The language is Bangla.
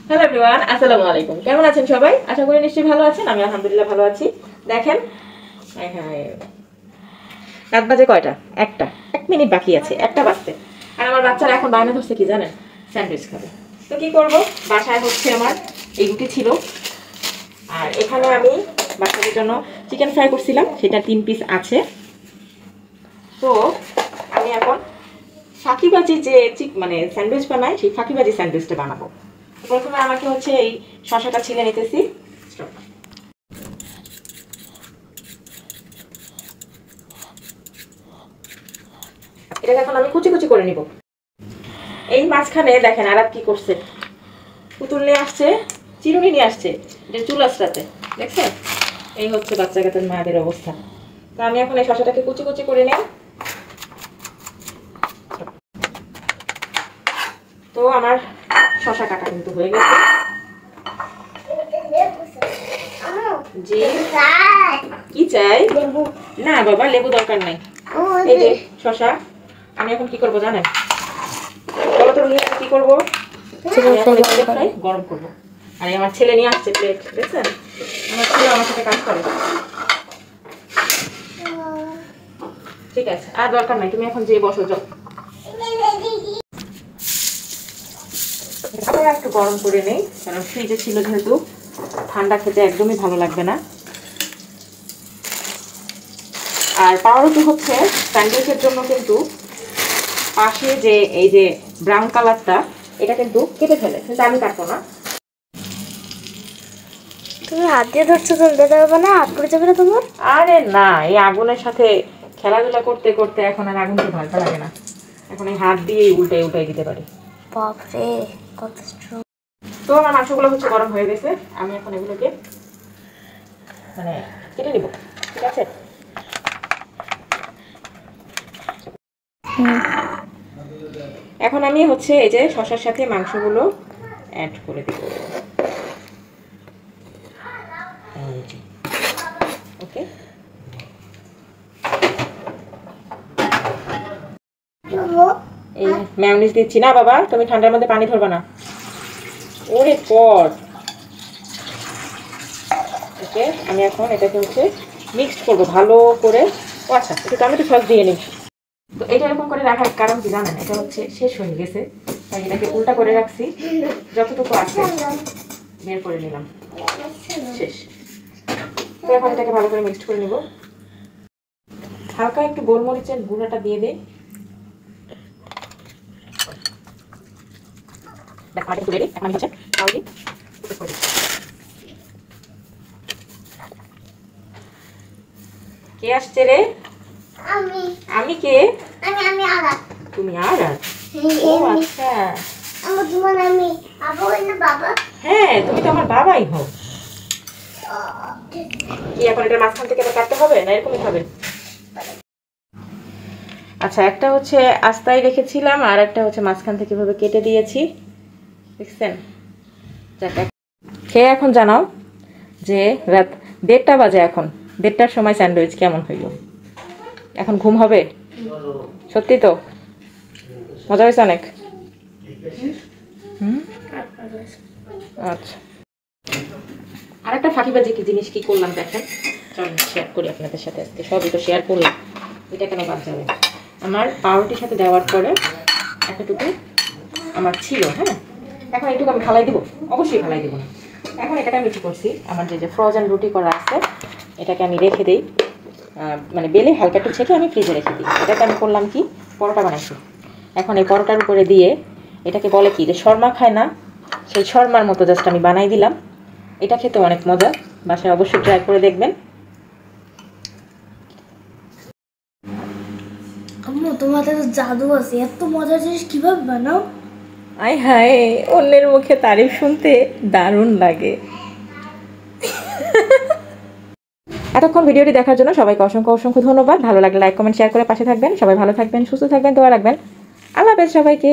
হ্যালো এভরিওয়ান, আসসালামু আলাইকুম। কেমন আছেন সবাই? আশা করি নিশ্চয়ই ভালো আছেন। আমি আলহামদুলিল্লাহ ভালো আছি। দেখেন, রাত বাজে কয়টা? 1 মিনিট বাকি আছে, 1টা বাজতে। আর আমার বাচ্চারা এখন বায়না ধরছে কি জানেন? স্যান্ডউইচ খাবে। তো কি করব? বাসায় হচ্ছে আমার এই রুটি ছিল, আর এখানে আমি বাচ্চাদের জন্য চিকেন ফ্রাই করছিলাম, সেটা 3 পিস আছে। তো আমি এখন ফাঁকিবাজি যে মানে স্যান্ডউইচ বানাই, সেই ফাঁকিবাজি স্যান্ডউইচটা বানাবো। প্রথমে আমাকে হচ্ছে এই শসাটা ছিলে নিতেছি। এটাকে এখন আমি কুচি কুচি করে নিব। এই মাঝখানে দেখেন আরাত কি করছে, পুতুল নিয়ে আসছে, চিরুনি নিয়ে আসছে, এটা চুল আসতে দেখছেন? এই হচ্ছে বাচ্চা কাচ্চার মায়েদের অবস্থা। তো আমি এখন এই শসাটাকে কুচি কুচি করে নিই। তো আমার শসা কাটা কিন্তু হয়ে গেছে। জি, কি চাই? না বাবা, লেবু দরকার নাই। এই যে শসা, আমি এখন কি করবো জানেন? বলো তো রুহি, কি করবো? গরম করবো। আর আমার ছেলে নিয়ে আসছে প্লেট, দেখছেন? আমার ছেলে আমার সাথে কাজ করে। ঠিক আছে, আর দরকার নাই, তুমি এখন যে বসো যাও। একটু গরম করে নেই, কারণ ফ্রিজে ছিল যেহেতু, ঠান্ডা খেতে একদমই ভালো লাগবে না। আর পাউরুটি হচ্ছে স্যান্ডউইচের জন্য কিন্তু পাশে যে এই যে ব্রাউন কালারটা, এটা কিন্তু কেটে ফেলে, কিন্তু আমি কাটবো না। তুমি হাত দিয়ে ধরছো, চলতে পারবে না, হাত পড়ে যাবে না তোমার। আরে না, এই আগুনের সাথে খেলাধুলা করতে করতে এখন আর আগুনকে ভালটা লাগে না, এখন এই হাত দিয়েই উল্টাই উল্টাই দিতে পারি। বাপরে, কত স্ট্রং। তো আমার মাংসগুলো হচ্ছে গরম হয়ে গেছে, আমি এখন এগুলোকে মানে কেটে নিব। ঠিক আছে, এখন আমি হচ্ছে এই যে শসার সাথে মাংসগুলো অ্যাড করে দেব। ওকে, এই মেয়োনিজ দিচ্ছি না বাবা, তুমি ঠান্ডার মধ্যে পানি ধরবা না। ওরে পট। ওকে, আমি এখন এটাকে হচ্ছে মিক্সড করবো ভালো করে। ও আচ্ছা, একটু টমেটো সস দিয়ে নিই। তো এটা এরকম করে রাখার কারণ কি জানেন? এটা হচ্ছে শেষ হয়ে গেছে, তাই এটাকে উল্টা করে রাখছি, যতটুকু আছে বের করে নিলাম, শেষ। তো এখন এটাকে ভালো করে মিক্সড করে নিব। হালকা একটু গোলমরিচের গুঁড়াটা দিয়ে দিই। কে আসছে রে? আমি। আমি কে? আমি আরাত। তুমি আরাত? ও আচ্ছা, আমি বাবা। হ্যাঁ, তুমি তো আমার বাবাই হও। কি এখন এটা মাঝখান থেকে কাটতে হবে না এরকমই হবে? আচ্ছা, একটা হচ্ছে আস্তায় রেখেছিলাম, আর একটা হচ্ছে মাঝখান থেকে এভাবে কেটে দিয়েছি, দেখছেন? খেয়ে এখন জানাও যে রাত 1:30 বাজে, এখন 1:30টার সময় স্যান্ডউইচ কেমন হইল। এখন ঘুম হবে? সত্যি তো? মজা হয়েছে অনেক? আচ্ছা, আরেকটা ফাঁকিবাজি কি জিনিস কি করলাম দেখেন, চলুন শেয়ার করি আপনাদের সাথে। আজকে সবই তো শেয়ার করলাম, এটা কেন বাদ যাবে? আমার পাউরুটির সাথে দেওয়ার পরে এতটুকু আমার ছিল, হ্যাঁ, এখন এইটুকু আমি ফালাই দিব, অবশ্যই ফালাই দিব না। এখন এটাকে আমি কী করছি, আমার যে ফ্রোজেন রুটি করা আছে, এটাকে আমি রেখে দিই, মানে বেলে হালকা একটু ছেঁকে আমি ফ্রিজে রেখে দিই। এটাকে আমি করলাম কি, পরোটা বানাইছি। এখন এই পরোটার উপরে দিয়ে, এটাকে বলে কি যে শর্মা খায় না, সেই শর্মার মতো জাস্ট আমি বানাই দিলাম। এটা খেতে অনেক মজা, বাসায় অবশ্যই ট্রাই করে দেখবেন। আম্মু, তোমার তো জাদু আছে, এত মজার জিনিস কিভাবে বানাও? আয় হায়, অন্যের মুখে তারিফ শুনতে দারুণ লাগে। এতক্ষণ ভিডিওটি দেখার জন্য সবাইকে অসংখ্য অসংখ্য ধন্যবাদ। ভালো লাগলে লাইক কমেন্ট শেয়ার করে পাশে থাকবেন। সবাই ভালো থাকবেন, সুস্থ থাকবেন, দোয়া রাখবেন। আল্লাহ হাফেজ সবাইকে।